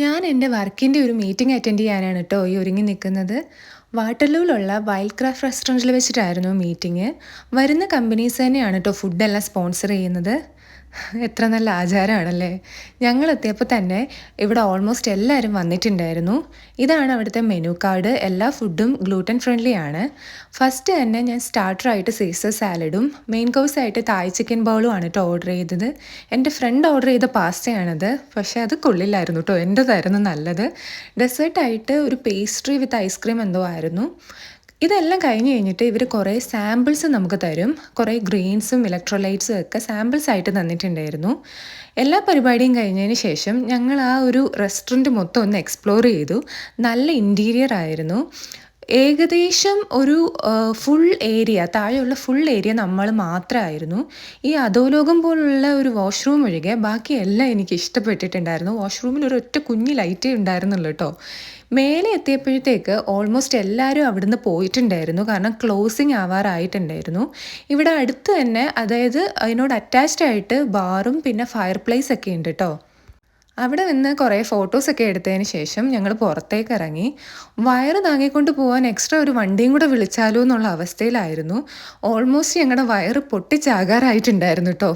ഞാൻ എൻ്റെ വർക്കിൻ്റെ ഒരു മീറ്റിംഗ് അറ്റൻഡ് ചെയ്യാനാണ് കേട്ടോ ഈ ഒരുങ്ങി നിൽക്കുന്നത്. വാട്ടർലൂവിലുള്ള വൈൽഡ് ക്രാഫ്റ്റ് റെസ്റ്റോറൻറ്റിൽ വെച്ചിട്ടായിരുന്നു മീറ്റിംഗ്. വരുന്ന കമ്പനീസ് തന്നെയാണ് കേട്ടോ ഫുഡെല്ലാം സ്പോൺസർ ചെയ്യുന്നത്. എത്ര നല്ല ആചാരമാണല്ലേ. ഞങ്ങളെത്തിയപ്പോൾ തന്നെ ഇവിടെ ഓൾമോസ്റ്റ് എല്ലാവരും വന്നിട്ടുണ്ടായിരുന്നു. ഇതാണ് അവിടുത്തെ മെനു കാർഡ്. എല്ലാ ഫുഡും ഗ്ലൂട്ടൻ ഫ്രണ്ട്ലി ആണ്. ഫസ്റ്റ് തന്നെ ഞാൻ സ്റ്റാർട്ടറായിട്ട് സീസർ സാലഡും മെയിൻ കോഴ്സായിട്ട് തായ് ചിക്കൻ ബൗളും ആണ് കേട്ടോ ഓർഡർ ചെയ്തത്. എൻ്റെ ഫ്രണ്ട് ഓർഡർ ചെയ്ത പാസ്തയാണത്. പക്ഷേ അത് കൊള്ളില്ലായിരുന്നു കേട്ടോ, എൻ്റെതായിരുന്നു നല്ലത്. ഡെസേർട്ടായിട്ട് ഒരു പേസ്ട്രി വിത്ത് ഐസ്ക്രീം എന്തോ ആയിരുന്നു. ഇതെല്ലാം കഴിഞ്ഞ് കഴിഞ്ഞിട്ട് ഇവർ കുറേ സാമ്പിൾസ് നമുക്ക് തരും. കുറേ ഗ്രെയിൻസും ഇലക്ട്രോലൈറ്റ്സും ഒക്കെ സാമ്പിൾസ് ആയിട്ട് തന്നിട്ടുണ്ടായിരുന്നു. എല്ലാ പരിപാടിയും കഴിഞ്ഞതിന് ശേഷം ഞങ്ങൾ ആ ഒരു റെസ്റ്റോറൻറ്റ് മൊത്തം ഒന്ന് എക്സ്പ്ലോർ ചെയ്തു. നല്ല ഇൻറ്റീരിയർ ആയിരുന്നു. ഏകദേശം ഒരു ഫുൾ ഏരിയ, താഴെയുള്ള ഫുൾ ഏരിയ നമ്മൾ മാത്രമായിരുന്നു. ഈ അധോലോകം പോലുള്ള ഒരു വാഷ്റൂം ഒഴികെ ബാക്കി എല്ലാം എനിക്ക് ഇഷ്ടപ്പെട്ടിട്ടുണ്ടായിരുന്നു. വാഷ്റൂമിൽ ഒരൊറ്റ കുഞ്ഞ് ലൈറ്റേ ഉണ്ടായിരുന്നുള്ളൂ കേട്ടോ. മേലെ എത്തിയപ്പോഴത്തേക്ക് ഓൾമോസ്റ്റ് എല്ലാവരും അവിടുന്ന് പോയിട്ടുണ്ടായിരുന്നു. കാരണം ക്ലോസിങ് ആവാറായിട്ടുണ്ടായിരുന്നു. ഇവിടെ അടുത്ത് തന്നെ, അതായത് അതിനോട് അറ്റാച്ച്ഡ് ആയിട്ട് ബാറും പിന്നെ ഫയർ പ്ലേസ് ഒക്കെ ഉണ്ട് കേട്ടോ. അവിടെ നിന്ന് കുറേ ഫോട്ടോസൊക്കെ എടുത്തതിന് ശേഷം ഞങ്ങൾ പുറത്തേക്ക് ഇറങ്ങി. വയറ് താങ്ങിക്കൊണ്ട് പോകാൻ എക്സ്ട്രാ ഒരു വണ്ടിയും കൂടെ വിളിച്ചാലോ എന്നുള്ള അവസ്ഥയിലായിരുന്നു. ഓൾമോസ്റ്റ് ഞങ്ങളുടെ വയറ് പൊട്ടിച്ചാകാറായിട്ടുണ്ടായിരുന്നു കേട്ടോ.